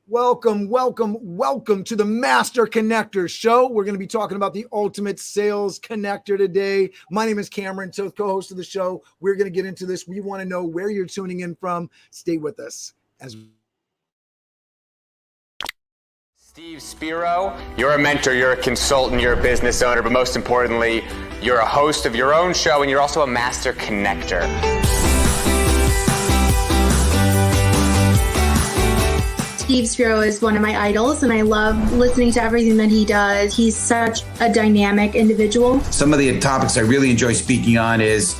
Welcome to the Master Connector Show. We're going to be talking about the ultimate sales connector today. My name is Cameron, Toth, co-host of the show. We're going to get into this. We want to know where you're tuning in from. Stay with us as Spiro, you're a mentor, you're a consultant, you're a business owner, but most importantly, you're a host of your own show and you're also a master connector. Spiro is one of my idols, and I love listening to everything that he does. He's such a dynamic individual. Some of the topics I really enjoy speaking on is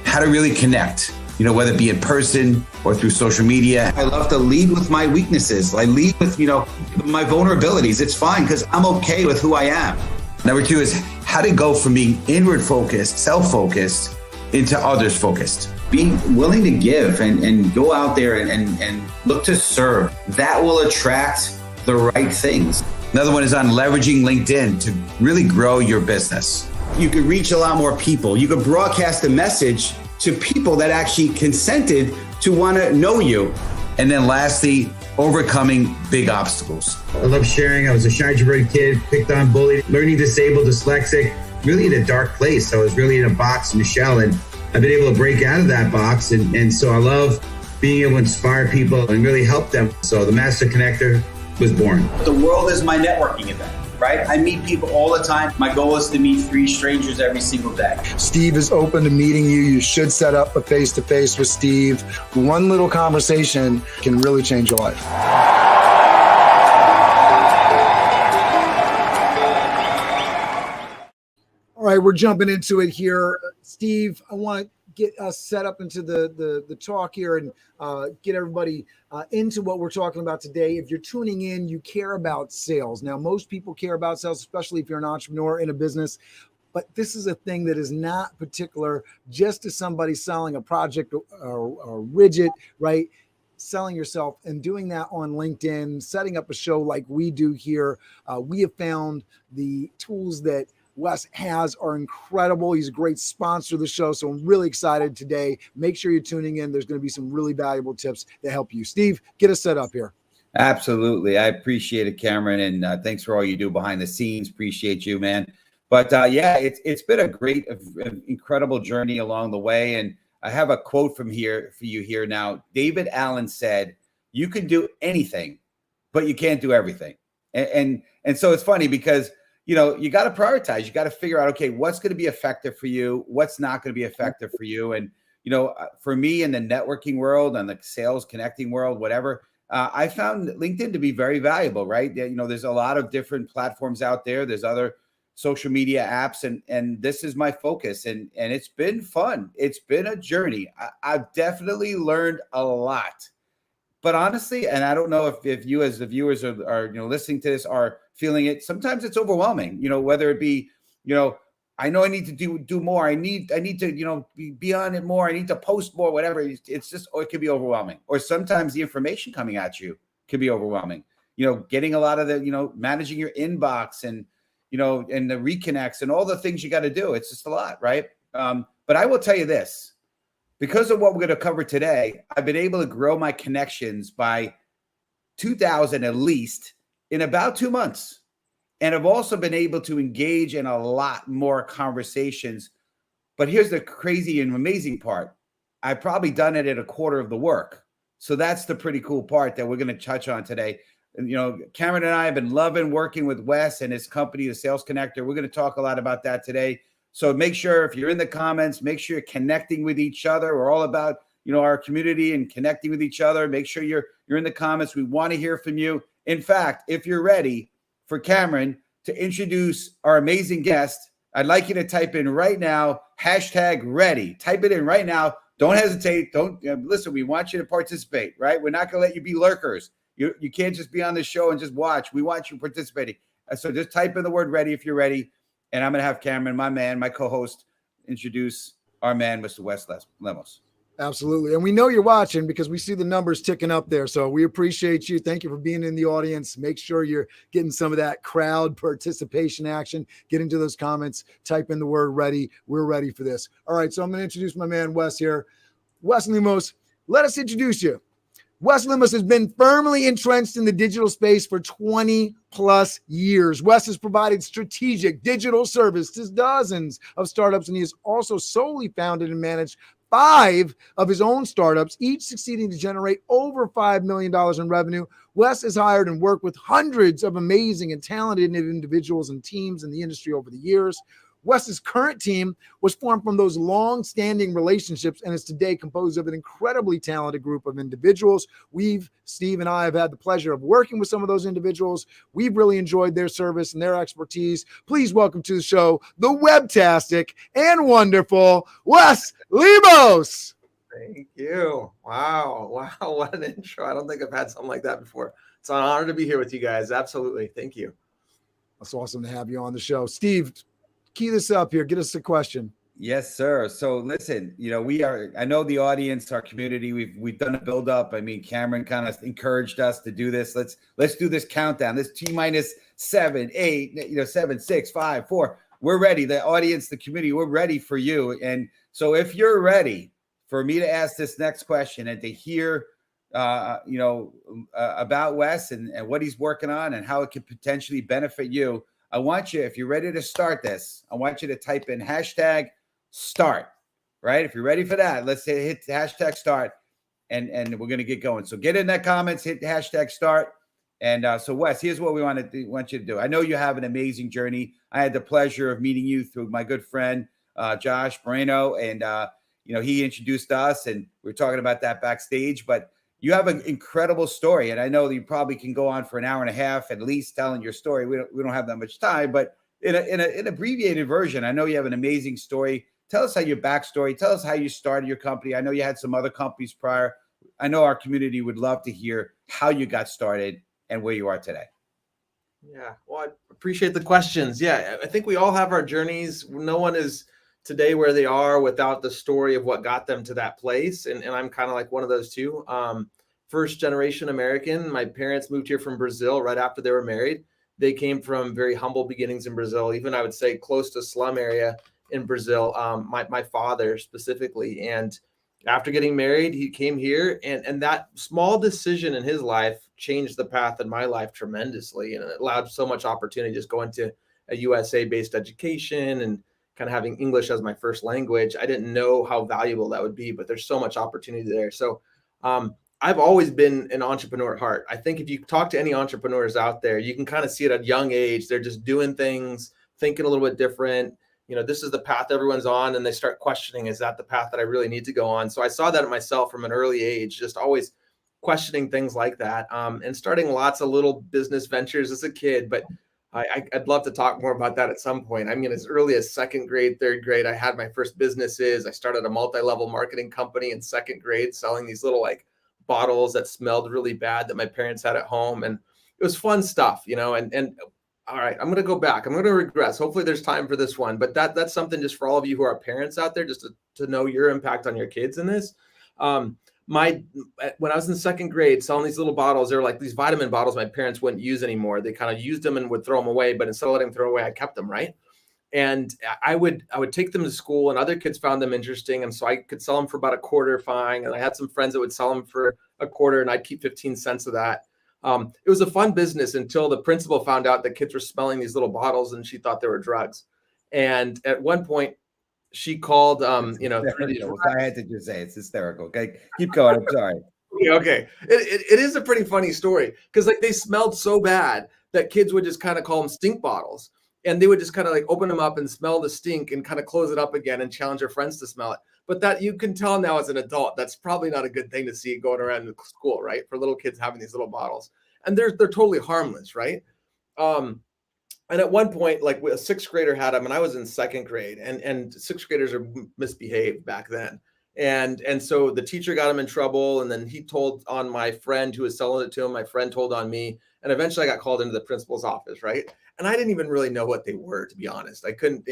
how to really connect, whether it be in person or through social media. I love to lead with my weaknesses. I lead with, my vulnerabilities. It's fine because I'm okay with who I am. Number two is how to go from being inward focused, self-focused, into others focused. Being willing to give and go out there and look to serve. That will attract the right things. Another one is on leveraging LinkedIn to really grow your business. You could reach a lot more people. You could broadcast a message to people that actually consented to want to know you. And then lastly, overcoming big obstacles. I love sharing. I was a shy, introverted kid, picked on, bullied, learning disabled, dyslexic, really in a dark place. I was really in a box, in a shell, and I've been able to break out of that box. And so I love being able to inspire people and really help them. So the Master Connector was born. The world is my networking event, right? I meet people all the time. My goal is to meet 3 strangers every single day. Steve is open to meeting you. You should set up a face-to-face with Steve. One little conversation can really change your life. All right, we're jumping into it here. Steve, I want to get us set up into the talk here and get everybody into what we're talking about today. If you're tuning in, you care about sales. Now, most people care about sales, especially if you're an entrepreneur in a business. But this is a thing that is not particular just to somebody selling a project or widget, right? Selling yourself and doing that on LinkedIn, setting up a show like we do here. We have found the tools that Wes has are incredible. He's a great sponsor of the show. So I'm really excited today. Make sure you're tuning in. There's going to be some really valuable tips that help you. Steve, get us set up here. Absolutely. I appreciate it, Cameron. And thanks for all you do behind the scenes. Appreciate you, man. But it's been a great, incredible journey along the way. And I have a quote from here for you here now. David Allen said, "You can do anything, but you can't do everything." And so it's funny because you got to prioritize. You got to figure out, okay, what's going to be effective for you? What's not going to be effective for you? And, for me in the networking world and the sales connecting world, whatever, I found LinkedIn to be very valuable, right? There's a lot of different platforms out there. There's other social media apps and this is my focus. And it's been fun. It's been a journey. I've definitely learned a lot. But honestly, and I don't know if you as the viewers are listening to this are feeling it. Sometimes it's overwhelming, whether it be, I know I need to do more. I need to, be on it more. I need to post more, whatever. It's just, or it could be overwhelming. Or sometimes the information coming at you could be overwhelming. Getting a lot of the, managing your inbox and, and the reconnects and all the things you got to do. It's just a lot, right? But I will tell you this. Because of what we're going to cover today, I've been able to grow my connections by 2,000 at least in about 2 months. And I've also been able to engage in a lot more conversations. But here's the crazy and amazing part. I've probably done it at a quarter of the work. So that's the pretty cool part that we're going to touch on today. And, Cameron and I have been loving working with Wes and his company, the Sales Connector. We're going to talk a lot about that today. So make sure if you're in the comments, make sure you're connecting with each other. We're all about, our community and connecting with each other. Make sure you're in the comments. We want to hear from you. In fact, if you're ready for Cameron to introduce our amazing guest, I'd like you to type in right now, #ready. Type it in right now. Don't hesitate. Don't listen. We want you to participate, right? We're not going to let you be lurkers. You can't just be on the show and just watch. We want you participating. So just type in the word ready if you're ready. And I'm going to have Cameron, my man, my co-host, introduce our man, Mr. Wes Lemos. Absolutely. And we know you're watching because we see the numbers ticking up there. So we appreciate you. Thank you for being in the audience. Make sure you're getting some of that crowd participation action. Get into those comments. Type in the word ready. We're ready for this. All right. So I'm going to introduce my man, Wes here. Wes Lemos, let us introduce you. Wes Lemos has been firmly entrenched in the digital space for 20 plus years. Wes has provided strategic digital service to dozens of startups, and he has also solely founded and managed 5 of his own startups, each succeeding to generate over $5 million in revenue. Wes has hired and worked with hundreds of amazing and talented individuals and teams in the industry over the years. Wes's current team was formed from those long-standing relationships and is today composed of an incredibly talented group of individuals. Steve and I have had the pleasure of working with some of those individuals. We've really enjoyed their service and their expertise. Please welcome to the show the webtastic and wonderful Wes Lemos. Thank you. Wow. What an intro. I don't think I've had something like that before. It's an honor to be here with you guys. Absolutely. Thank you. It's awesome to have you on the show. Steve, key this up here. Get us a question. Yes, sir. So listen, I know the audience, our community, we've done a build up. I mean, Cameron kind of encouraged us to do this. Let's do this countdown. This T-minus 7, 8, 7, 6, 5, 4. We're ready. The audience, the community, we're ready for you. And so if you're ready for me to ask this next question and to hear, about Wes and what he's working on and how it could potentially benefit you, I want you, if you're ready to start this, I want you to type in #start, right? If you're ready for that, let's say hit #start and we're going to get going. So get in that comments, hit #start. And so Wes, here's what we want you to do. I know you have an amazing journey. I had the pleasure of meeting you through my good friend, Josh Moreno, and, he introduced us and we were talking about that backstage, but you have an incredible story, and I know that you probably can go on for an hour and a half at least telling your story. We don't have that much time, but in an abbreviated version, I know you have an amazing story. Tell us your backstory. Tell us how you started your company. I know you had some other companies prior. I know our community would love to hear how you got started and where you are today. Yeah, well, I appreciate the questions. Yeah, I think we all have our journeys. No one is today where they are without the story of what got them to that place. And I'm kind of like one of those two. First generation American. My parents moved here from Brazil right after they were married. They came from very humble beginnings in Brazil, even I would say close to slum area in Brazil, my father specifically. And after getting married, he came here and that small decision in his life changed the path in my life tremendously. And it allowed so much opportunity just going to a USA based education and kind of having English as my first language. I didn't know how valuable that would be, but there's so much opportunity there. So I've always been an entrepreneur at heart. I think if you talk to any entrepreneurs out there, you can kind of see it at a young age. They're just doing things, thinking a little bit different. This is the path everyone's on, and they start questioning, is that the path that I really need to go on? So I saw that in myself from an early age, just always questioning things like that, and starting lots of little business ventures as a kid. But I'd love to talk more about that at some point. I mean, as early as second grade, third grade, I had my first businesses. I started a multi-level marketing company in second grade, selling these little bottles that smelled really bad that my parents had at home. And it was fun stuff, and all right, I'm going to go back. I'm going to regress. Hopefully there's time for this one, but that's something just for all of you who are parents out there, just to know your impact on your kids in this. When I was in second grade selling these little bottles, they were like these vitamin bottles my parents wouldn't use anymore. They kind of used them and would throw them away, but instead of letting them throw away, I kept them, right? And I would take them to school, and other kids found them interesting. And so I could sell them for about a quarter fine. And I had some friends that would sell them for a quarter, and I'd keep 15 cents of that. It was a fun business until the principal found out that kids were smelling these little bottles and she thought they were drugs. And at one point she called, I had to just say it's hysterical. Okay, keep going. I'm sorry. Okay. It is a pretty funny story because they smelled so bad that kids would just kind of call them stink bottles. And they would just kind of open them up and smell the stink and kind of close it up again and challenge their friends to smell it. But that you can tell now as an adult, that's probably not a good thing to see going around in school, right? For little kids having these little bottles. And they're totally harmless, right? And at one point, a sixth grader had them, and I was in second grade, and sixth graders are misbehaved back then. And so the teacher got him in trouble, and then he told on my friend who was selling it to him. My friend told on me, and eventually I got called into the principal's office, right? And I didn't even really know what they were, to be honest. I couldn't,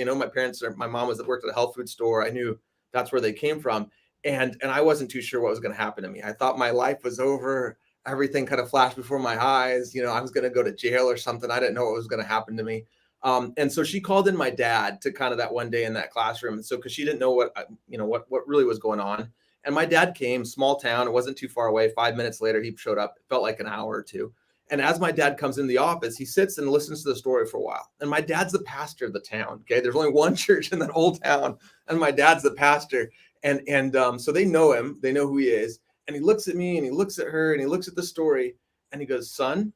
my mom worked at a health food store. I knew that's where they came from. And I wasn't too sure what was going to happen to me. I thought my life was over. Everything kind of flashed before my eyes. I was going to go to jail or something. I didn't know what was going to happen to me. And so she called in my dad to kind of that one day in that classroom. And so, cause she didn't know what really was going on. And my dad came, small town. It wasn't too far away. 5 minutes later, he showed up. It felt like an hour or two. And as my dad comes in the office, he sits and listens to the story for a while. And my dad's the pastor of the town. Okay. There's only one church in that whole town. And my dad's the pastor. And so they know him. They know who he is. And he looks at me and he looks at her and he looks at the story and he goes, son,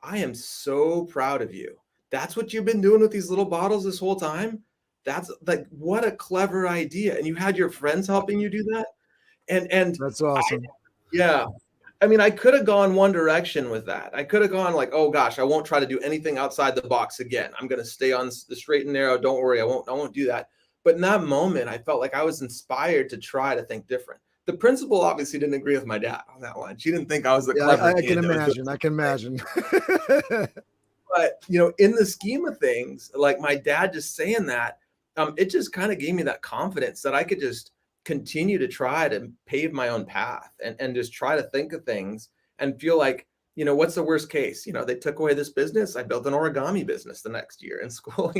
I am so proud of you. That's what you've been doing with these little bottles this whole time. That's like, what a clever idea. And you had your friends helping you do that. And That's awesome. Yeah. I mean, I could have gone one direction with that. I could have gone like, oh gosh, I won't try to do anything outside the box again. I'm going to stay on the straight and narrow. Don't worry. I won't do that. But in that moment, I felt like I was inspired to try to think different. The principal obviously didn't agree with my dad on that one. She didn't think I was the clever I kid. can imagine. But, in the scheme of things, like my dad just saying that, it just kind of gave me that confidence that I could just continue to try to pave my own path and just try to think of things and feel like, what's the worst case? They took away this business. I built an origami business the next year in school.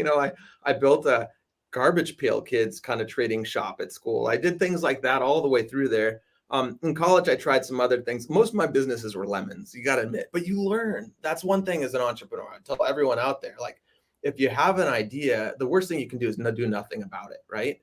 I built a garbage pail kids kind of trading shop at school. I did things like that all the way through there. In college, I tried some other things. Most of my businesses were lemons, you got to admit, but you learn. That's one thing as an entrepreneur. I tell everyone out there, like, if you have an idea, the worst thing you can do is do nothing about it, right?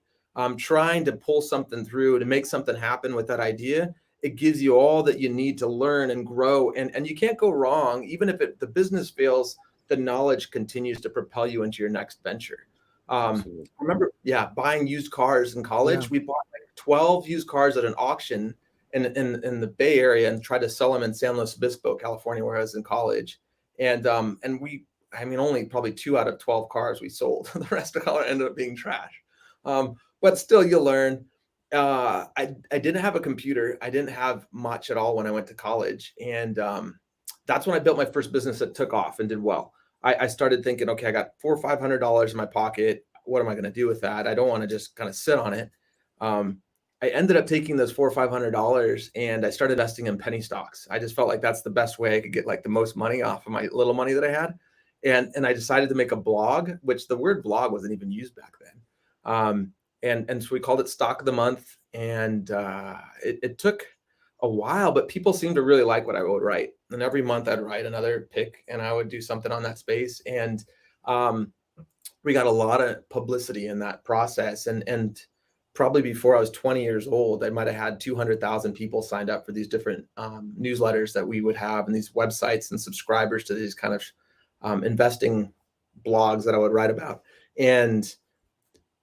Trying to pull something through to make something happen with that idea, it gives you all that you need to learn and grow. And you can't go wrong. Even if the business fails, the knowledge continues to propel you into your next venture. I remember, buying used cars in college. Yeah. We bought like 12 used cars at an auction in the Bay Area and tried to sell them in San Luis Obispo, California, where I was in college. And only probably 2 out of 12 cars we sold. The rest of the car ended up being trash. But still, you learn. I didn't have a computer. I didn't have much at all when I went to college. And that's when I built my first business that took off and did well. I started thinking, okay, I got $400 or $500 in my pocket. What am I going to do with that? I don't want to just kind of sit on it. I ended up taking those $400 or $500 and I started investing in penny stocks. I just felt like that's the best way I could get like the most money off of my little money that I had. And I decided to make a blog, which the word blog wasn't even used back then. And so we called it Stock of the Month. And it took a while, but people seemed to really like what I would write. And every month I'd write another pick and I would do something on that space. And we got a lot of publicity in that process. And probably before I was 20 years old, I might have had 200,000 people signed up for these different newsletters that we would have and these websites and subscribers to these kind of investing blogs that I would write about. And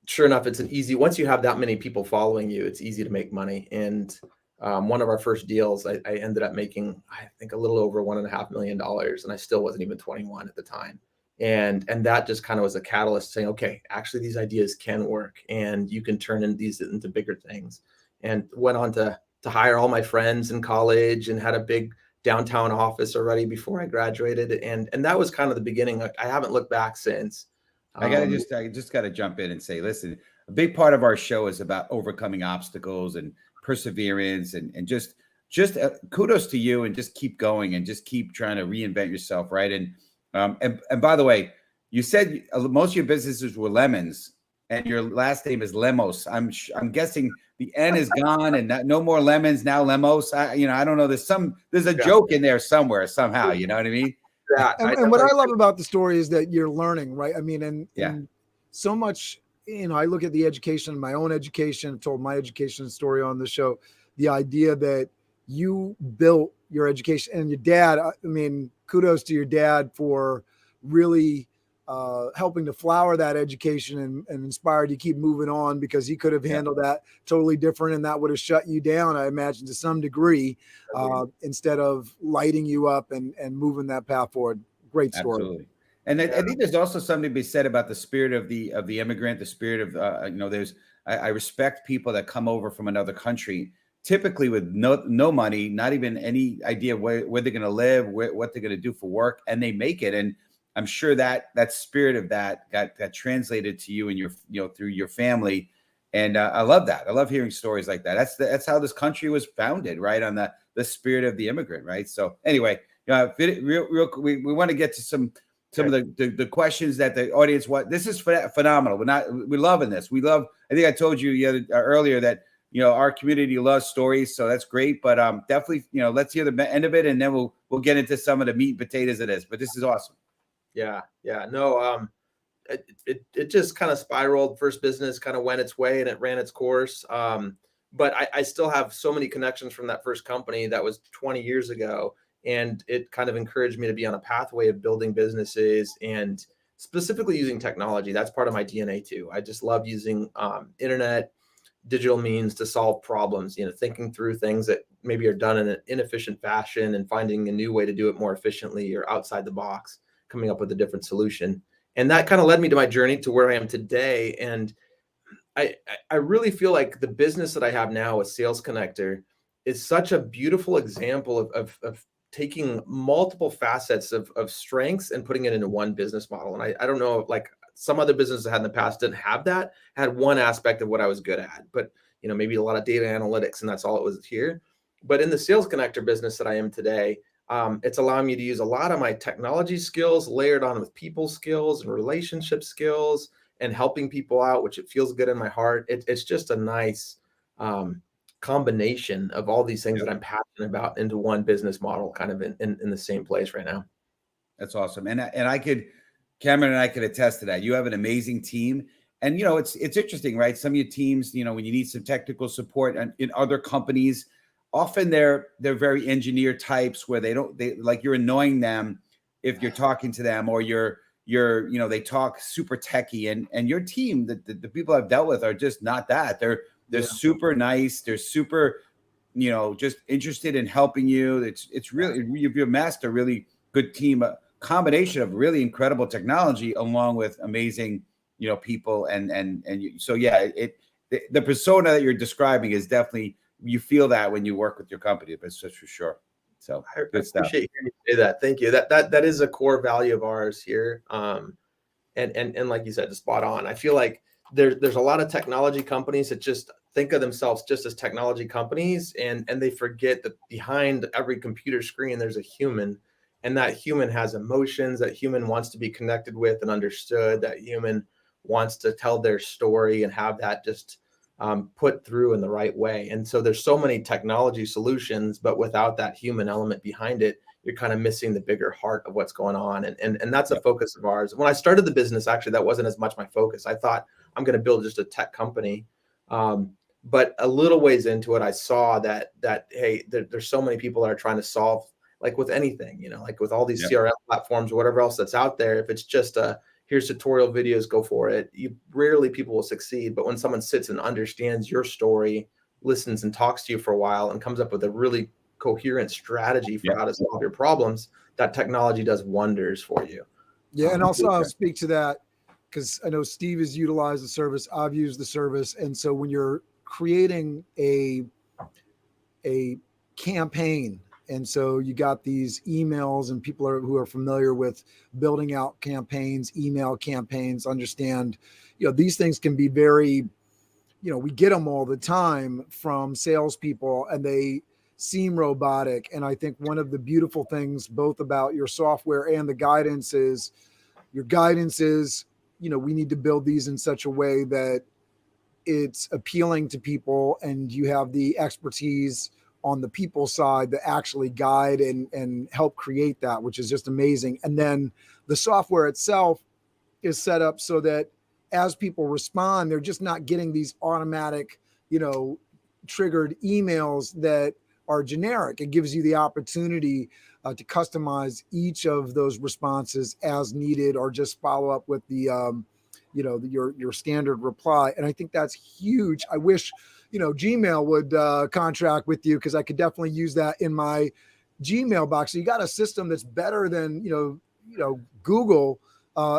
sure enough, it's once you have that many people following you, it's easy to make money. And one of our first deals, I ended up making, I think, a little over $1.5 million. And I still wasn't even 21 at the time. And that just kind of was a catalyst saying, okay, actually these ideas can work and you can turn these into bigger things. And went on to hire all my friends in college and had a big downtown office already before I graduated. And that was kind of the beginning. I haven't looked back since. I just got to jump in and say, listen, a big part of our show is about overcoming obstacles and perseverance and just kudos to you and just keep going and just keep trying to reinvent yourself. Right. And by the way, you said most of your businesses were lemons and your last name is Lemos. I'm guessing the N is gone and no more lemons, now Lemos. I don't know. There's a joke in there somewhere, somehow, you know what I mean? Yeah. And what I love about the story is that you're learning, right? I mean, and so much, I look at the education, my own education, I've told my education story on the show, the idea that you built your education and your dad, I mean, kudos to your dad for really helping to flower that education and inspired you to keep moving on, because he could have handled that totally different and that would have shut you down, I imagine, to some degree, instead of lighting you up and moving that path forward. Great story. Absolutely. And I think there's also something to be said about the spirit of the immigrant, the spirit of I respect people that come over from another country, typically with no money, not even any idea where they're going to live, what they're going to do for work, and they make it. And I'm sure that spirit of that got translated to you and your through your family. And I love that. I love hearing stories like that. That's how this country was founded, right? On the spirit of the immigrant, right? So anyway, we want to get to some of the questions that the audience want. This is phenomenal. We're loving this. I think I told you earlier that our community loves stories, so that's great. But definitely, let's hear the end of it, and then we'll get into some of the meat and potatoes of this. But this is awesome. Yeah. No, it just kind of spiraled. First business kind of went its way and it ran its course. But I still have so many connections from that first company that was 20 years ago. And it kind of encouraged me to be on a pathway of building businesses and specifically using technology. That's part of my DNA too. I just love using internet, digital means to solve problems, thinking through things that maybe are done in an inefficient fashion and finding a new way to do it more efficiently or outside the box, coming up with a different solution. And that kind of led me to my journey to where I am today. And I really feel like the business that I have now with Sales Connector is such a beautiful example of taking multiple facets of strengths and putting it into one business model. And I don't know, like some other businesses I had in the past didn't have that, had one aspect of what I was good at, but maybe a lot of data analytics and that's all it was here. But in the Sales Connector business that I am today, it's allowing me to use a lot of my technology skills layered on with people skills and relationship skills and helping people out, which it feels good in my heart. It's just a nice combination of all these things that I'm passionate about into one business model, kind of in the same place right now. That's awesome. And Cameron and I could attest to that. You have an amazing team. And, it's interesting, right? Some of your teams, when you need some technical support in other companies, often they're very engineer types where they like you're annoying them if you're talking to them, or they talk super techie, and your team, the people I've dealt with are just not that. They're super nice. They're super, just interested in helping you. It's really, you've amassed a really good team, a combination of really incredible technology along with amazing, people. So yeah, the persona that you're describing is definitely, you feel that when you work with your company, but it's just for sure. So I appreciate hearing you say that. Thank you. That is a core value of ours here. And like you said, it's spot on. I feel like there's a lot of technology companies that just think of themselves just as technology companies, and they forget that behind every computer screen there's a human, and that human has emotions, that human wants to be connected with and understood, that human wants to tell their story and have that just put through in the right way. And so there's so many technology solutions, but without that human element behind it, you're kind of missing the bigger heart of what's going on. And that's a focus of ours. When I started the business, actually, that wasn't as much my focus. I thought I'm going to build just a tech company. But a little ways into it, I saw that hey, there's so many people that are trying to solve, like with anything, like with all these CRM platforms or whatever else that's out there. If it's just here's tutorial videos, go for it, rarely people will succeed. But when someone sits and understands your story, listens and talks to you for a while and comes up with a really coherent strategy for how to solve your problems, that technology does wonders for you. Yeah. And also I'll speak to that because I know Steve has utilized the service. I've used the service. And so when you're creating a campaign, and so you got these emails, and people who are familiar with building out campaigns, email campaigns, understand, these things can be very, we get them all the time from salespeople and they seem robotic. And I think one of the beautiful things both about your software and the guidance is your guidance is, we need to build these in such a way that it's appealing to people, and you have the expertise on the people side that actually guide and help create that, which is just amazing. And then the software itself is set up so that as people respond, they're just not getting these automatic, triggered emails that are generic. It gives you the opportunity to customize each of those responses as needed, or just follow up with the, your standard reply. And I think that's huge. I wish, Gmail would contract with you, because I could definitely use that in my Gmail box. So you got a system that's better than, Google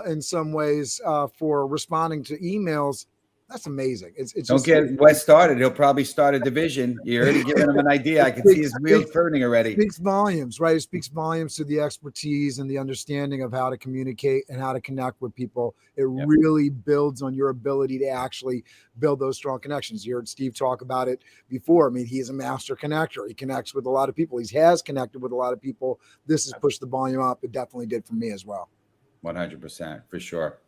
in some ways for responding to emails. That's amazing. It's don't just, get Wes started. He'll probably start a division. You're already giving him an idea. I can see his wheels turning already. It speaks volumes, right? It speaks volumes to the expertise and the understanding of how to communicate and how to connect with people. It really builds on your ability to actually build those strong connections. You heard Steve talk about it before. I mean, he is a master connector. He connects with a lot of people. He has connected with a lot of people. This has pushed the volume up. It definitely did for me as well. 100%, for sure.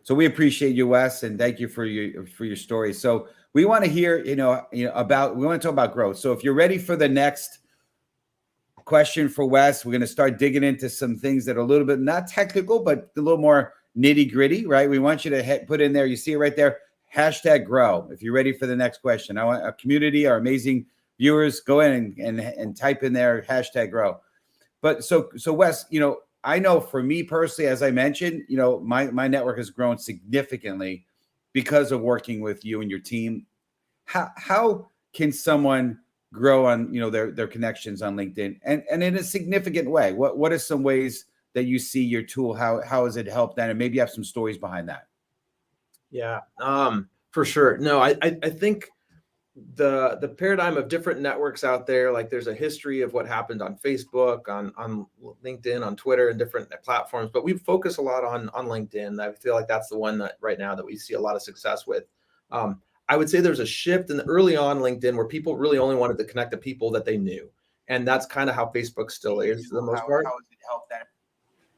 So we appreciate you, Wes, and thank you for your story. So we want to hear, we want to talk about growth. So if you're ready for the next question for Wes, we're going to start digging into some things that are a little bit not technical, but a little more nitty gritty, right? We want you to put in there, you see it right there, #grow. If you're ready for the next question, I want a community, our amazing viewers, go in and type in there #grow. But so Wes, I know for me personally, as I mentioned, my network has grown significantly because of working with you and your team. How can someone grow on their connections on LinkedIn and in a significant way? What are some ways that you see your tool? How has it helped that? And maybe you have some stories behind that. Yeah, for sure. No, I think the paradigm of different networks out there, like there's a history of what happened on Facebook, on LinkedIn, on Twitter, and different platforms, but we focus a lot on LinkedIn. I feel like that's the one that right now that we see a lot of success with. I would say there's a shift in the early on LinkedIn where people really only wanted to connect to people that they knew. And that's kind of how Facebook still is for the most part. How has it helped that?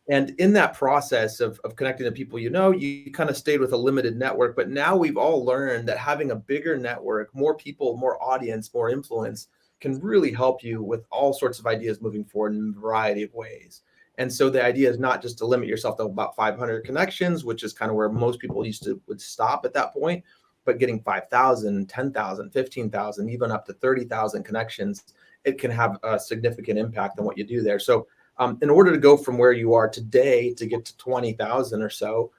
And in that process of connecting to people, you kind of stayed with a limited network. But now we've all learned that having a bigger network, more people, more audience, more influence can really help you with all sorts of ideas moving forward in a variety of ways. And so the idea is not just to limit yourself to about 500 connections, which is kind of where most people would stop at that point, but getting 5,000, 10,000, 15,000, even up to 30,000 connections, it can have a significant impact on what you do there. So in order to go from where you are today to get to 20,000 or so,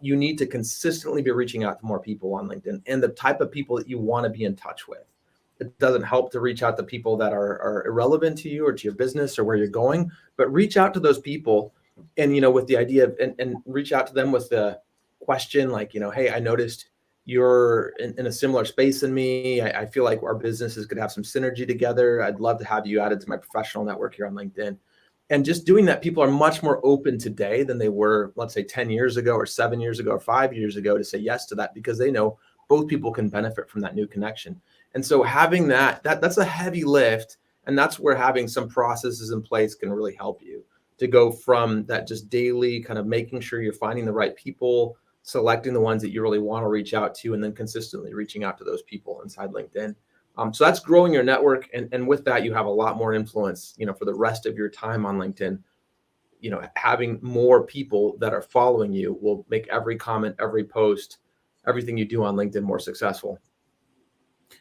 you need to consistently be reaching out to more people on LinkedIn and the type of people that you want to be in touch with. It doesn't help to reach out to people that are irrelevant to you or to your business or where you're going, but reach out to those people and, with the idea of, and reach out to them with the question like, hey, I noticed you're in a similar space than me. I feel like our businesses could have some synergy together. I'd love to have you added to my professional network here on LinkedIn. And just doing that, people are much more open today than they were, let's say 10 years ago or 7 years ago or 5 years ago to say yes to that, because they know both people can benefit from that new connection. And so having that's a heavy lift. And that's where having some processes in place can really help you to go from that just daily kind of making sure you're finding the right people, selecting the ones that you really want to reach out to, and then consistently reaching out to those people inside LinkedIn. So that's growing your network. And with that, you have a lot more influence, for the rest of your time on LinkedIn. Having more people that are following you will make every comment, every post, everything you do on LinkedIn more successful.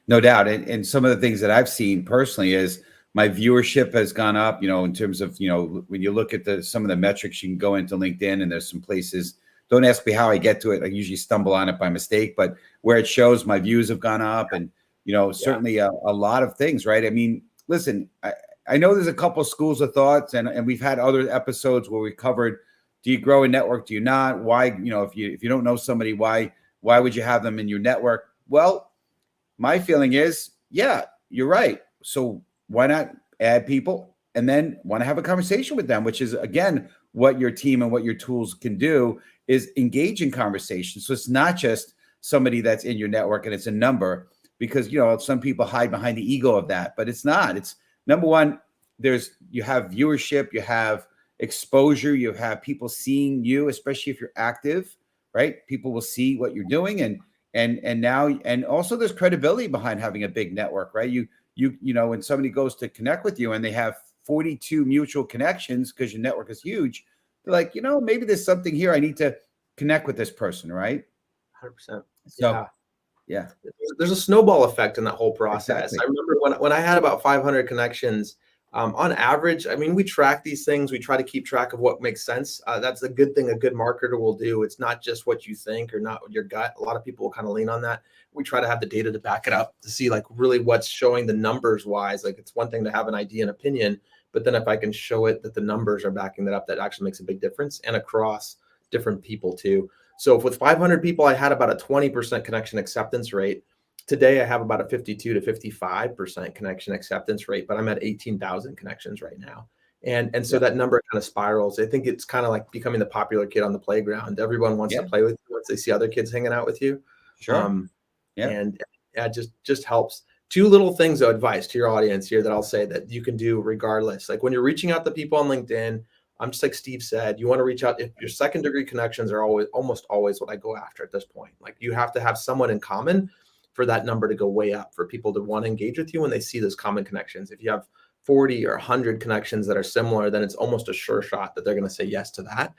No doubt. And some of the things that I've seen personally is my viewership has gone up, in terms of, when you look at some of the metrics, you can go into LinkedIn and there's some places. Don't ask me how I get to it. I usually stumble on it by mistake, but where it shows my views have gone up and, certainly a lot of things, right? I mean, listen, I know there's a couple of schools of thoughts and we've had other episodes where we covered, do you grow a network? Do you not? Why, if you don't know somebody, why would you have them in your network? Well, my feeling is, yeah, you're right. So why not add people and then want to have a conversation with them, which is, again, what your team and what your tools can do is engage in conversation. So it's not just somebody that's in your network and it's a number, because, some people hide behind the ego of that, but it's not. It's number one, you have viewership, you have exposure, you have people seeing you, especially if you're active, right? People will see what you're doing and now, and also there's credibility behind having a big network, right? You when somebody goes to connect with you and they have 42 mutual connections because your network is huge, they're like, maybe there's something here. I need to connect with this person, right? 100%. So, yeah. There's a snowball effect in that whole process. Exactly. I remember when I had about 500 connections, on average, I mean, we track these things. We try to keep track of what makes sense. That's a good thing a good marketer will do. It's not just what you think or not your gut. A lot of people will kind of lean on that. We try to have the data to back it up to see like really what's showing the numbers wise. Like it's one thing to have an idea and opinion, but then if I can show it that the numbers are backing that up, that actually makes a big difference, and across different people too. So if with 500 people, I had about a 20% connection acceptance rate. Today, I have about a 52 to 55% connection acceptance rate, but I'm at 18,000 connections right now. And so that number kind of spirals. I think it's kind of like becoming the popular kid on the playground. Everyone wants to play with you once they see other kids hanging out with you. Sure. And it just helps. Two little things of advice to your audience here that I'll say that you can do regardless. Like when you're reaching out to people on LinkedIn, I'm just like Steve said, you want to reach out. If your second degree connections are almost always what I go after at this point. Like you have to have someone in common for that number to go way up, for people to want to engage with you when they see those common connections. If you have 40 or 100 connections that are similar, then it's almost a sure shot that they're going to say yes to that.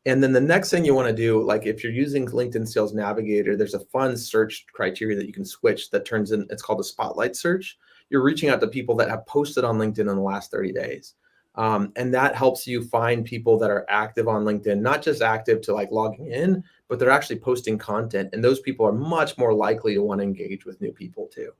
And then the next thing you want to do, like if you're using LinkedIn Sales Navigator, there's a fun search criteria that you can switch that turns in, it's called a spotlight search. You're reaching out to people that have posted on LinkedIn in the last 30 days. And that helps you find people that are active on LinkedIn, not just active to like logging in, but they're actually posting content. And those people are much more likely to want to engage with new people too.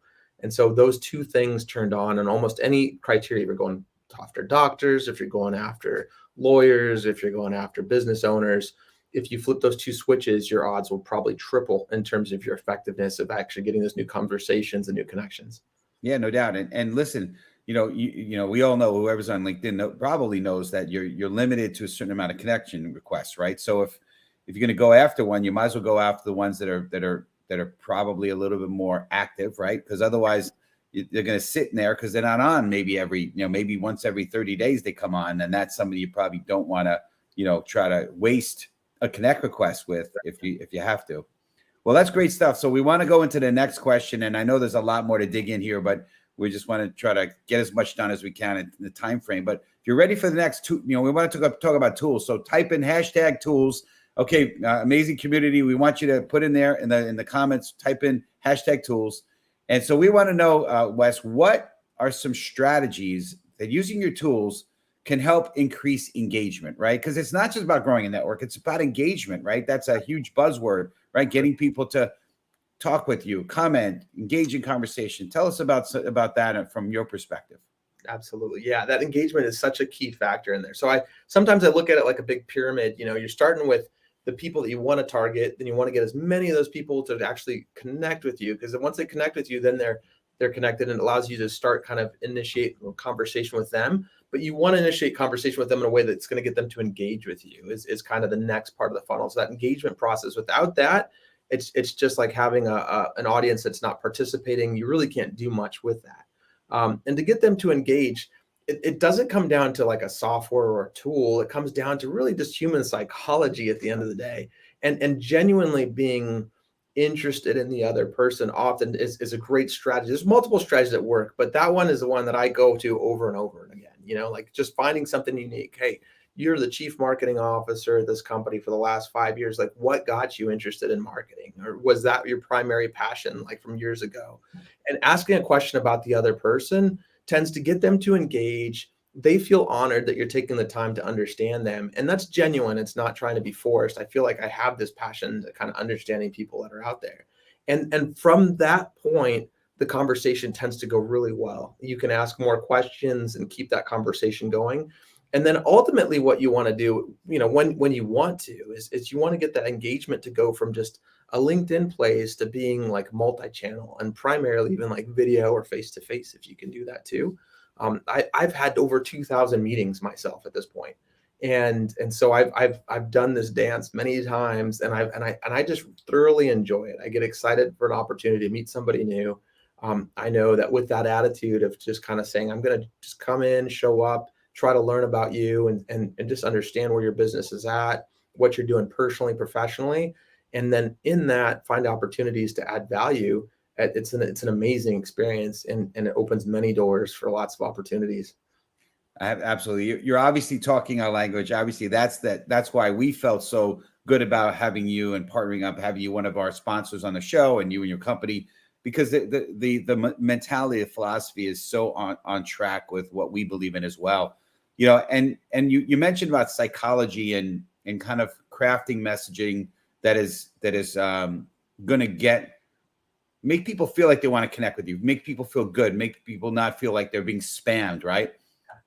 And so those two things turned on, and almost any criteria, if you're going after doctors, if you're going after lawyers, if you're going after business owners, if you flip those two switches, your odds will probably triple in terms of your effectiveness of actually getting those new conversations and new connections. Yeah, no doubt. And listen, you know, we all know whoever's on LinkedIn probably knows that you're limited to a certain amount of connection requests, right? So if you're going to go after one, you might as well go after the ones that are probably a little bit more active, right? Because otherwise they're going to sit in there because they're not on maybe maybe once every 30 days they come on, and that's somebody you probably don't want to, try to waste a connect request with if you have to. Well, that's great stuff. So we want to go into the next question, and I know there's a lot more to dig in here, but we just want to try to get as much done as we can in the time frame. But if you're ready for the next two, we want to talk about tools. So type in #tools. Okay, amazing community. We want you to put in there in the comments, type in #tools. And so we want to know, Wes, what are some strategies that using your tools can help increase engagement, right? Because it's not just about growing a network, it's about engagement, right? That's a huge buzzword, right? Getting people to talk with you, comment, engage in conversation. Tell us about that from your perspective. Absolutely. Yeah, that engagement is such a key factor in there. So sometimes I look at it like a big pyramid. You're starting with the people that you want to target, then you want to get as many of those people to actually connect with you, because once they connect with you, then they're connected, and it allows you to start kind of initiate a conversation with them. But you want to initiate conversation with them in a way that's going to get them to engage with you is kind of the next part of the funnel. So that engagement process, without that, it's just like having an audience that's not participating. You really can't do much with that. And to get them to engage, it doesn't come down to like a software or a tool. It comes down to really just human psychology at the end of the day. And genuinely being interested in the other person often is a great strategy. There's multiple strategies that work, but that one is the one that I go to over and over and again. Like just finding something unique. Hey, you're the chief marketing officer at this company for the last 5 years. Like, what got you interested in marketing? Or was that your primary passion, like from years ago? And asking a question about the other person tends to get them to engage. They feel honored that you're taking the time to understand them. And that's genuine. It's not trying to be forced. I feel like I have this passion to kind of understanding people that are out there. And from that point, the conversation tends to go really well. You can ask more questions and keep that conversation going. And then ultimately what you want to do, when you want to, is you want to get that engagement to go from just a LinkedIn place to being like multi-channel, and primarily even like video or face-to-face, if you can do that too. I've had over 2,000 meetings myself at this point. And so I've done this dance many times, and I just thoroughly enjoy it. I get excited for an opportunity to meet somebody new. I know that with that attitude of just kind of saying, I'm going to just come in, show up, try to learn about you and just understand where your business is at, what you're doing personally, professionally. And then in that, find opportunities to add value. It's an amazing experience, and it opens many doors for lots of opportunities. Absolutely. You're obviously talking our language. Obviously, that's why we felt so good about having you and partnering up, having you one of our sponsors on the show, and you and your company, because the mentality, the philosophy is so on track with what we believe in as well. And you mentioned about psychology and kind of crafting messaging that is going to make people feel like they want to connect with you, make people feel good, make people not feel like they're being spammed, right?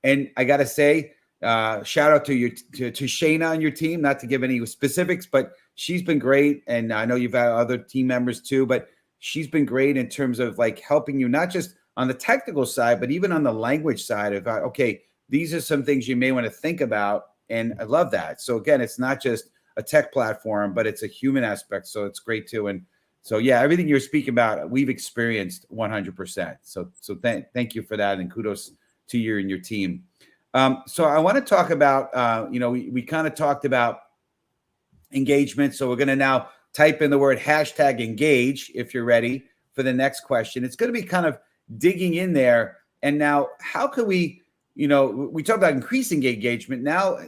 And I got to say, shout out to Shayna on your team, not to give any specifics, but she's been great. And I know you've had other team members too, but she's been great in terms of like helping you, not just on the technical side, but even on the language side of, okay, these are some things you may want to think about. And I love that. So again, it's not just a tech platform, but it's a human aspect. So it's great too. And so, yeah, everything you're speaking about, we've experienced 100%. So thank you for that. And kudos to you and your team. So I want to talk about, we kind of talked about engagement. So we're going to now type in the word #engage if you're ready for the next question. It's going to be kind of digging in there. And now, how can we, we talk about increasing engagement. Now,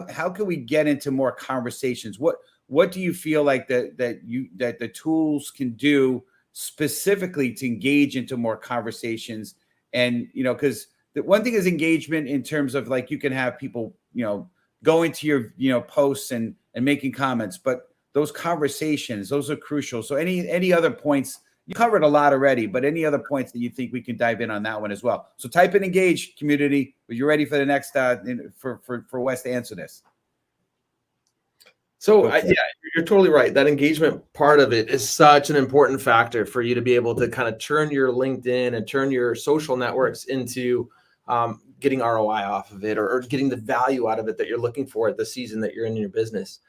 how can we get into more conversations? What do you feel like that the tools can do specifically to engage into more conversations? And because the one thing is engagement in terms of like you can have people go into your posts and making comments, but those conversations, those are crucial. So any other points? You covered a lot already, but any other points that you think we can dive in on that one as well? So type in engage, community. Are you ready for the next for Wes to answer this? So yeah, you're totally right. That engagement part of it is such an important factor for you to be able to kind of turn your LinkedIn and turn your social networks into getting ROI off of it, or getting the value out of it that you're looking for at the season that you're in your business.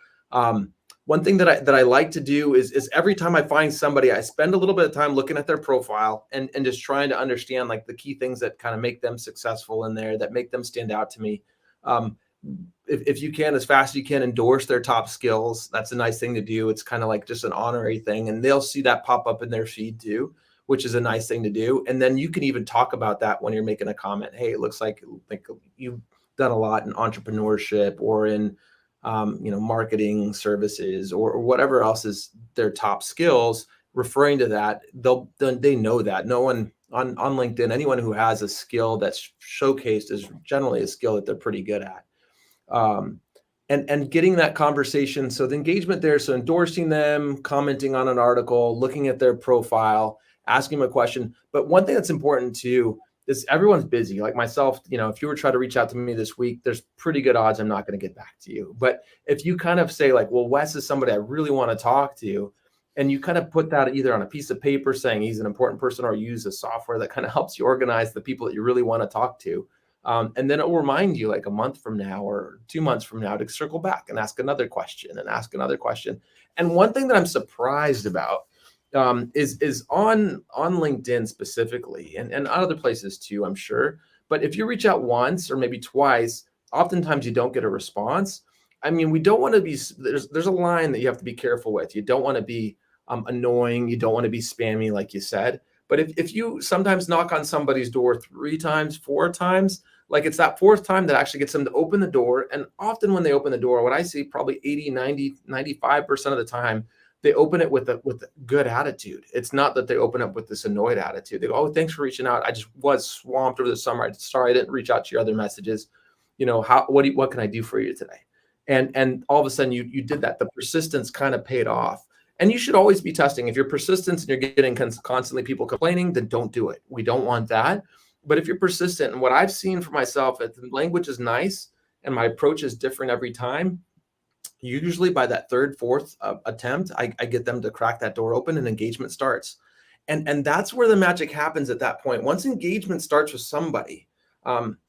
One thing that I like to do is every time I find somebody, I spend a little bit of time looking at their profile and just trying to understand like the key things that kind of make them successful in there, that make them stand out to me. If you can, as fast as you can, endorse their top skills. That's a nice thing to do. It's kind of like just an honorary thing, and they'll see that pop up in their feed too, which is a nice thing to do. And then you can even talk about that when you're making a comment. Hey, it looks like you've done a lot in entrepreneurship or in marketing services or whatever else is their top skills. Referring to that, they know that no one on LinkedIn, anyone who has a skill that's showcased is generally a skill that they're pretty good at. And getting that conversation. So the engagement there, so endorsing them, commenting on an article, looking at their profile, asking them a question. But one thing that's important too is everyone's busy. Like myself, if you were trying to reach out to me this week, there's pretty good odds I'm not going to get back to you. But if you kind of say like, well, Wes is somebody I really want to talk to, and you kind of put that either on a piece of paper saying he's an important person, or use a software that kind of helps you organize the people that you really want to talk to. And then it will remind you like a month from now or 2 months from now to circle back and ask another question and ask another question. And one thing that I'm surprised about is on LinkedIn specifically, and other places too, I'm sure. But if you reach out once or maybe twice, oftentimes you don't get a response. I mean, we don't want to be, there's a line that you have to be careful with. You don't want to be annoying. You don't want to be spammy, like you said. But if you sometimes knock on somebody's door 3 times, 4 times, like it's that 4th time that actually gets them to open the door. And often when they open the door, what I see probably 80, 90, 95% of the time, they open it with a good attitude. It's not that they open up with this annoyed attitude. They go, oh, thanks for reaching out. I just was swamped over the summer. Sorry, I didn't reach out to your other messages. What can I do for you today? And all of a sudden you did that. The persistence kind of paid off. And you should always be testing. If you're persistent and you're getting constantly people complaining, then don't do it. We don't want that. But if you're persistent, and what I've seen for myself, if the language is nice and my approach is different every time, usually by that 3rd, 4th attempt, I get them to crack that door open and engagement starts. And that's where the magic happens at that point. Once engagement starts with somebody,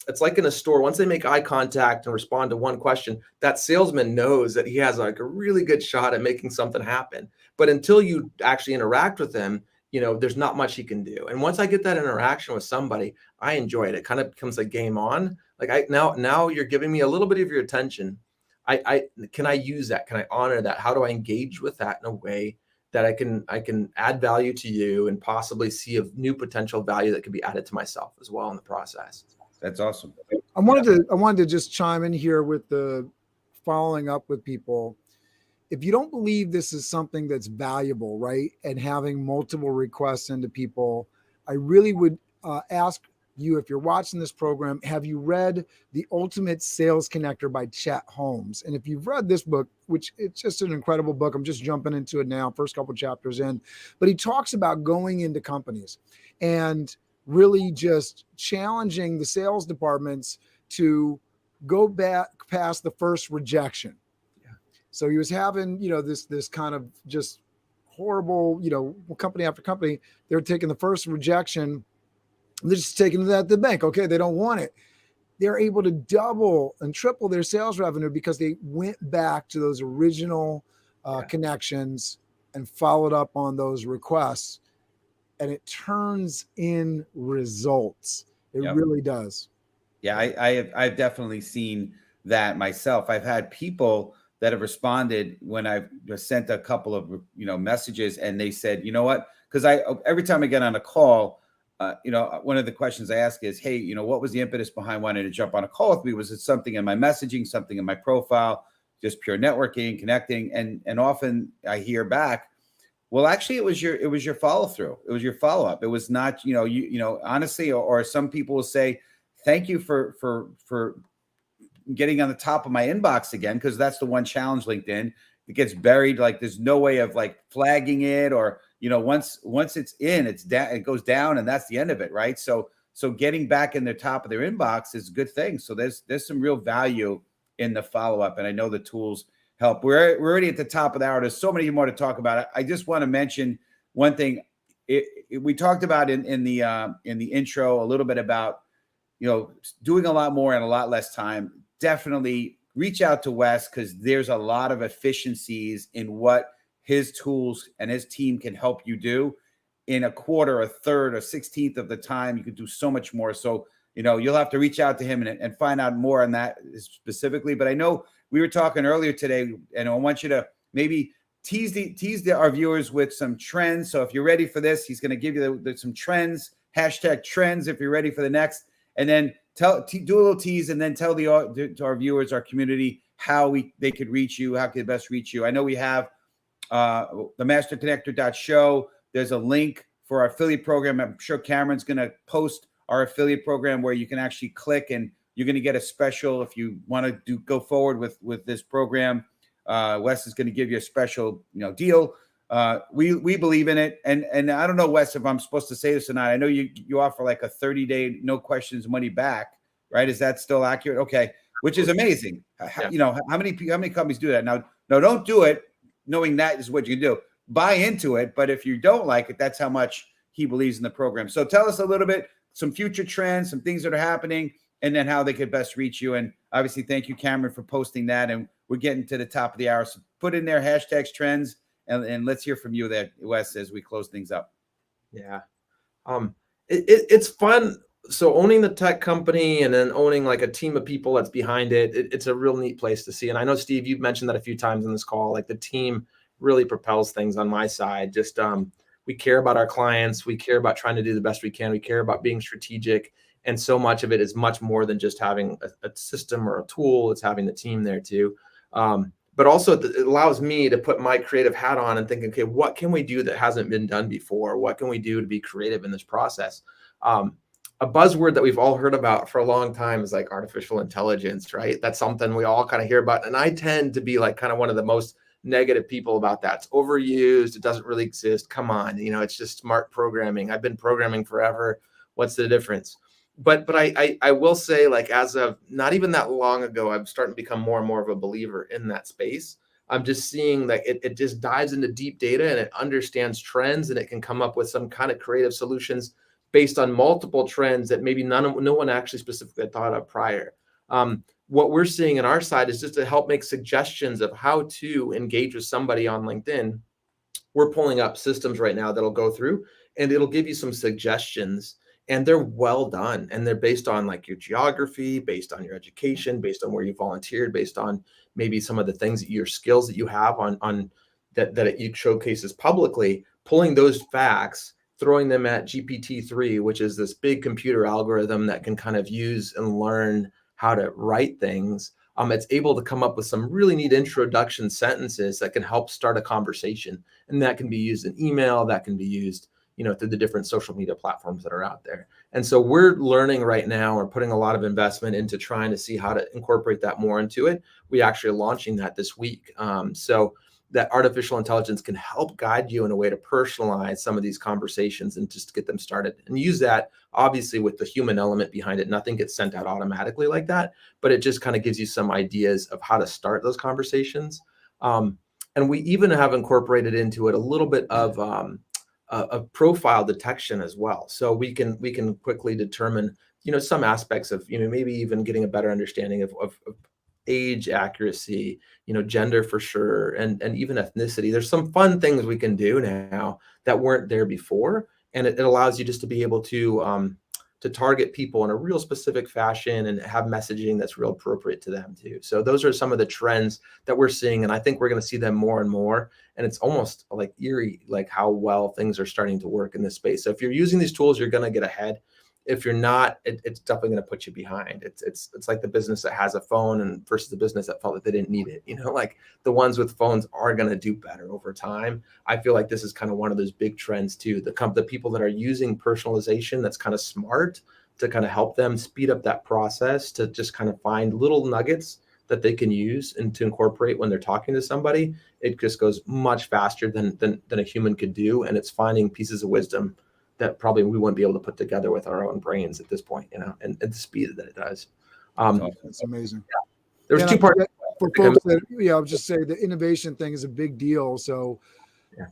it's like in a store. Once they make eye contact and respond to one question, that salesman knows that he has like a really good shot at making something happen. But until you actually interact with them, there's not much he can do. And once I get that interaction with somebody, I enjoy it. It kind of becomes like game on. Like now you're giving me a little bit of your attention. Can I use that? Can I honor that? How do I engage with that in a way that I can add value to you and possibly see a new potential value that could be added to myself as well in the process? That's awesome. I wanted to just chime in here with the following up with people. If you don't believe this is something that's valuable, right, and having multiple requests into people, I really would ask you, if you're watching this program, have you read The Ultimate Sales Connector by Chet Holmes? And if you've read this book, which it's just an incredible book, I'm just jumping into it now, first couple chapters in, but he talks about going into companies and really just challenging the sales departments to go back past the first rejection. So he was having, this kind of just horrible, company after company, they're taking the first rejection. They're just taking that to the bank. Okay, they don't want it. They're able to double and triple their sales revenue because they went back to those original connections and followed up on those requests. And it turns in results. It really does. Yeah, I've definitely seen that myself. I've had people that have responded when I've sent a couple of, messages, and they said, you know what? Because every time I get on a call, one of the questions I ask is, hey, what was the impetus behind wanting to jump on a call with me? Was it something in my messaging, something in my profile, just pure networking, connecting? And often I hear back, well, actually, it was your follow through. It was your follow up. It was not, honestly, or some people will say, thank you for getting on the top of my inbox again, because that's the one challenge LinkedIn. It gets buried. Like there's no way of like flagging it, or once it's in, it's down, it goes down, and that's the end of it, right? So getting back in the top of their inbox is a good thing. So there's some real value in the follow up, and I know the tools help. We're already at the top of the hour. There's so many more to talk about. I just want to mention one thing. We talked about in the intro a little bit about doing a lot more in a lot less time. Definitely reach out to Wes, because there's a lot of efficiencies in what his tools and his team can help you do in a quarter, a third, or 16th of the time. You can do so much more. So, you'll have to reach out to him and find out more on that specifically. But I know we were talking earlier today, and I want you to maybe tease our viewers with some trends. So if you're ready for this, he's going to give you some trends, #trends, if you're ready for the next, and then do a little tease, and then tell to our viewers, our community, how they could reach you, how could best reach you. I know we have the masterconnector.show. There's a link for our affiliate program. I'm sure Cameron's going to post our affiliate program where you can actually click, and you're going to get a special if you want to go forward with this program. Wes is going to give you a special deal. We believe in it, and I don't know, Wes, if I'm supposed to say this or not. I know you offer like a 30-day no questions money back, right? Is that still accurate? Okay, which is amazing. Yeah. How many companies do that? Now, don't do it knowing that is what you do. Buy into it, but if you don't like it, that's how much he believes in the program. So tell us a little bit, some future trends, some things that are happening, and then how they could best reach you. And obviously, thank you, Cameron, for posting that. And we're getting to the top of the hour, so put in there #trends. And let's hear from you there, Wes, as we close things up. Yeah. It's fun. So owning the tech company and then owning like a team of people that's behind it, it's a real neat place to see. And I know, Steve, you've mentioned that a few times in this call, like the team really propels things on my side. Just we care about our clients. We care about trying to do the best we can. We care about being strategic. And so much of it is much more than just having a system or a tool. It's having the team there too. But also it allows me to put my creative hat on and think, okay, what can we do that hasn't been done before? What can we do to be creative in this process? A buzzword that we've all heard about for a long time is like artificial intelligence, right? That's something we all kind of hear about. And I tend to be like kind of one of the most negative people about that. It's overused. It doesn't really exist. Come on. It's just smart programming. I've been programming forever. What's the difference? But I will say, like, as of not even that long ago, I'm starting to become more and more of a believer in that space. I'm just seeing that it just dives into deep data, and it understands trends, and it can come up with some kind of creative solutions based on multiple trends that maybe no one actually specifically thought of prior. What we're seeing in our side is just to help make suggestions of how to engage with somebody on LinkedIn. We're pulling up systems right now that'll go through, and it'll give you some suggestions. And they're well done, and they're based on like your geography, based on your education, based on where you volunteered, based on maybe some of the things, your skills that you have on that it showcases publicly, pulling those facts, throwing them at GPT-3, which is this big computer algorithm that can kind of use and learn how to write things. It's able to come up with some really neat introduction sentences that can help start a conversation, and that can be used in email, that can be used through the different social media platforms that are out there. And so we're learning right now, we're putting a lot of investment into trying to see how to incorporate that more into it. We actually are launching that this week. So that artificial intelligence can help guide you in a way to personalize some of these conversations and just get them started, and use that obviously with the human element behind it. Nothing gets sent out automatically like that, but it just kind of gives you some ideas of how to start those conversations. And we even have incorporated into it a little bit of profile detection as well. So we can quickly determine, some aspects of, maybe even getting a better understanding of age accuracy, gender for sure, and even ethnicity. There's some fun things we can do now that weren't there before. And it allows you just to be able to to target people in a real specific fashion and have messaging that's real appropriate to them too. So those are some of the trends that we're seeing. And I think we're going to see them more and more. And it's almost like eerie, like how well things are starting to work in this space. So if you're using these tools, you're going to get ahead. If you're not, it's definitely going to put you behind. It's like the business that has a phone and versus the business that felt that they didn't need it. Like the ones with phones are going to do better over time. I feel like this is kind of one of those big trends too. The people that are using personalization that's kind of smart to kind of help them speed up that process, to just kind of find little nuggets that they can use and to incorporate when they're talking to somebody. It just goes much faster than a human could do, and it's finding pieces of wisdom that probably we wouldn't be able to put together with our own brains at this point, and the speed that it does. That's amazing. Yeah. There's two parts for folks that, I'll just say the innovation thing is a big deal. So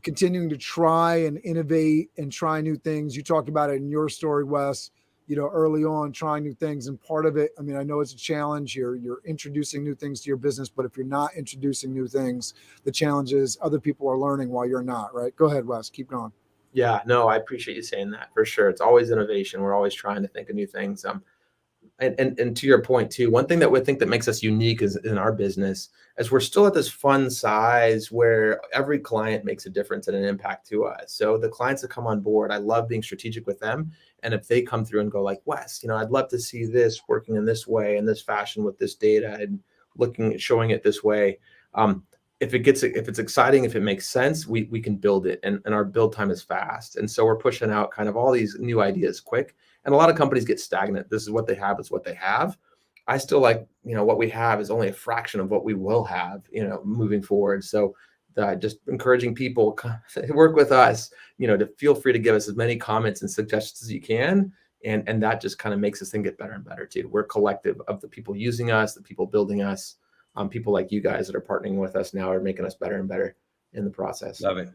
continuing to try and innovate and try new things. You talked about it in your story, Wes, early on, trying new things. And part of it, I mean, I know it's a challenge. You're introducing new things to your business, but if you're not introducing new things, the challenge is other people are learning while you're not, right? Go ahead, Wes, keep going. Yeah, no, I appreciate you saying that for sure. It's always innovation. We're always trying to think of new things. And to your point too, one thing that we think that makes us unique is in our business, as we're still at this fun size where every client makes a difference and an impact to us. So the clients that come on board, I love being strategic with them. And if they come through and go like, Wes, I'd love to see this working in this way, in this fashion with this data and showing it this way. If it's exciting, if it makes sense, we can build it, and our build time is fast. And so we're pushing out kind of all these new ideas quick. And a lot of companies get stagnant. This is what they have, is what they have. I still like, what we have is only a fraction of what we will have, moving forward. So just encouraging people to work with us, to feel free to give us as many comments and suggestions as you can. And that just kind of makes this thing get better and better too. We're collective of the people using us, the people building us. People like you guys that are partnering with us now are making us better and better in the process. Love it.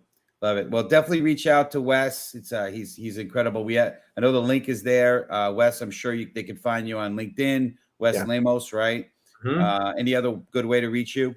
Well, definitely reach out to Wes. It's he's incredible. I know the link is there. Wes, I'm sure they can find you on LinkedIn. Wes Lemos, right? Mm-hmm. Any other good way to reach you?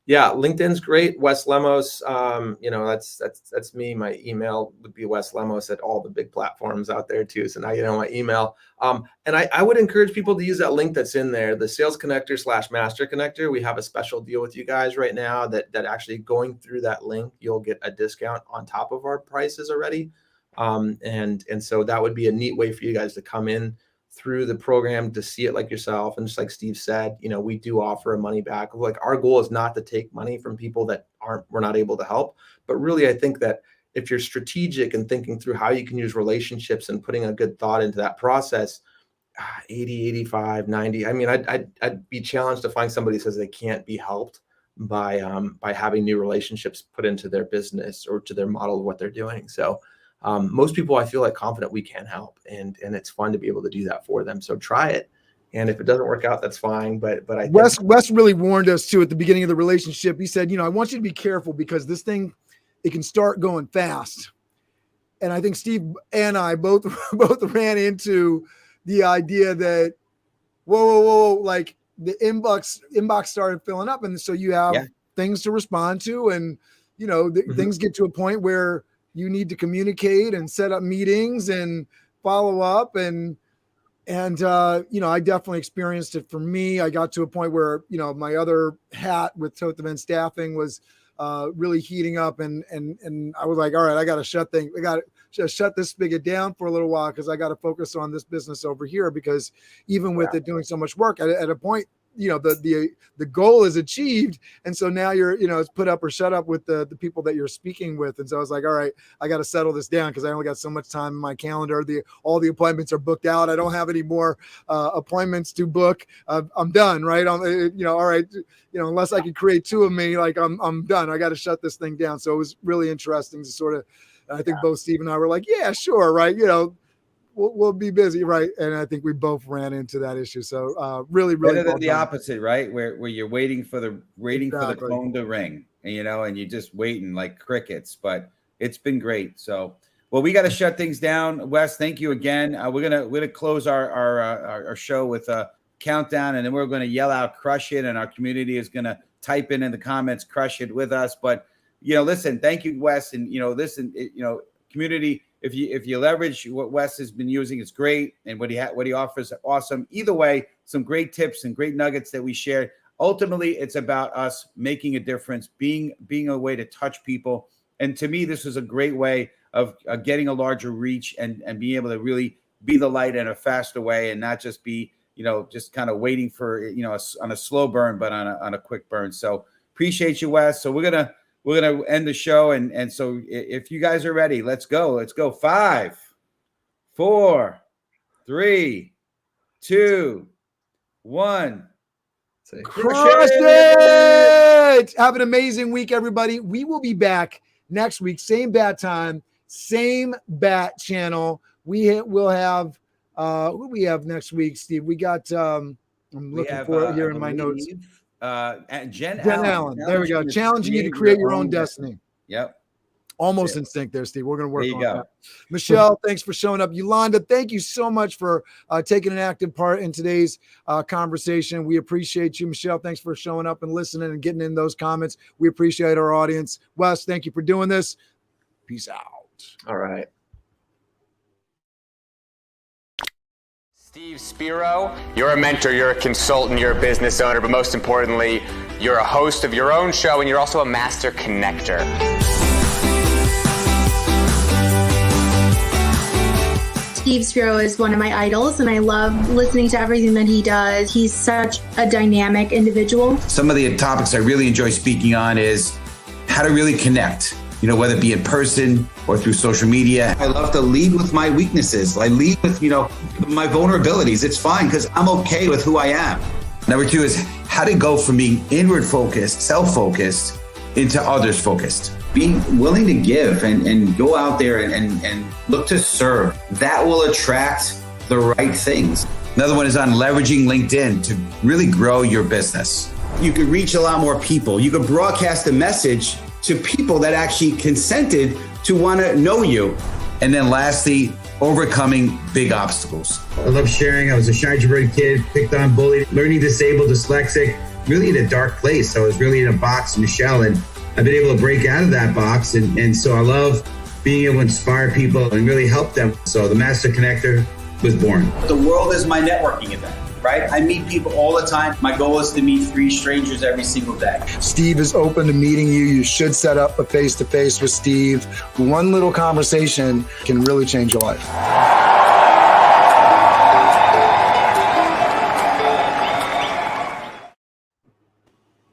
Yeah, LinkedIn's great. Wes Lemos, that's me. My email would be Wes Lemos at all the big platforms out there too. So now you know my email. And I would encourage people to use that link that's in there, the Sales Connector / Master Connector. We have a special deal with you guys right now that actually going through that link, you'll get a discount on top of our prices already. And so that would be a neat way for you guys to come in through the program to see it like yourself. And just like Steve said, we do offer a money back. Like our goal is not to take money from people that we're not able to help. But really, I think that if you're strategic and thinking through how you can use relationships and putting a good thought into that process, 80, 85, 90. I mean, I'd be challenged to find somebody who says they can't be helped by having new relationships put into their business or to their model of what they're doing. So most people, I feel like confident we can help, and it's fun to be able to do that for them. So try it. And if it doesn't work out, that's fine. But I think Wes really warned us too at the beginning of the relationship. He said, I want you to be careful because this thing, it can start going fast. And I think Steve and I both ran into the idea that, whoa, like the inbox started filling up. And so you have things to respond to. And, things get to a point where you need to communicate and set up meetings and follow up. And I definitely experienced it. For me, I got to a point where, my other hat with Toth Event Staffing was really heating up. And I was like, all right, I got to shut this spigot down for a little while because I got to focus on this business over here, because even with it doing so much work at a point, the goal is achieved. And so now you're, it's put up or shut up with the people that you're speaking with. And so I was like, all right, I got to settle this down because I only got so much time in my calendar. All the appointments are booked out. I don't have any more appointments to book. I'm done. Right. All right. Unless I can create two of me, like I'm done. I got to shut this thing down. So it was really interesting to sort of, I think both Steve and I were like, yeah, sure. Right. We'll be busy, right? And I think we both ran into that issue. So really better than the opposite, right? Where you're waiting for the phone to ring, and and you're just waiting like crickets. But it's been great. So, well, we got to shut things down. Wes, thank you again. We're gonna close our show with a countdown, and then we're gonna yell out "Crush it," and our community is gonna type in the comments "Crush it" with us. But listen, thank you, Wes, and listen, community. if you leverage what Wes has been using, it's great, and what he offers, awesome. Either way, some great tips and great nuggets that we shared. Ultimately, it's about us making a difference, being a way to touch people. And to me, this was a great way of getting a larger reach and being able to really be the light in a faster way, and not just be, just kind of waiting for, on a slow burn, but on a quick burn. So appreciate you, Wes. So we're gonna end the show, and so if you guys are ready, let's go. 5, 4, 3, 2, 1. Crush it! Have an amazing week, everybody. We will be back next week, same bat time, same bat channel. We'll have who do we have next week, Steve? We got I'm looking for it here in my notes. Jen Allen. There we go. Challenging you to create your own destiny. Yep. Almost in sync there, Steve. We're going to work on that. Go. Michelle, thanks for showing up. Yolanda, thank you so much for taking an active part in today's conversation. We appreciate you. Michelle, thanks for showing up and listening and getting in those comments. We appreciate our audience. Wes, thank you for doing this. Peace out. All right. Steve Spiro, you're a mentor, you're a consultant, you're a business owner, but most importantly, you're a host of your own show, and you're also a master connector. Steve Spiro is one of my idols, and I love listening to everything that he does. He's such a dynamic individual. Some of the topics I really enjoy speaking on is how to really connect, whether it be in person or through social media. I love to lead with my weaknesses. I lead with, my vulnerabilities. It's fine because I'm okay with who I am. Number 2 is how to go from being inward focused, self-focused, into others focused. Being willing to give and go out there and look to serve. That will attract the right things. Another one is on leveraging LinkedIn to really grow your business. You can reach a lot more people. You can broadcast a message to people that actually consented to want to know you. And then lastly, overcoming big obstacles. I love sharing. I was a shy, introverted kid, picked on, bullied, learning disabled, dyslexic, really in a dark place. I was really in a box in a shell, and I've been able to break out of that box. And so I love being able to inspire people and really help them. So the Master Connector was born. The world is my networking event, right? I meet people all the time. My goal is to meet 3 strangers every single day. Steve is open to meeting you. You should set up a face-to-face with Steve. One little conversation can really change your life.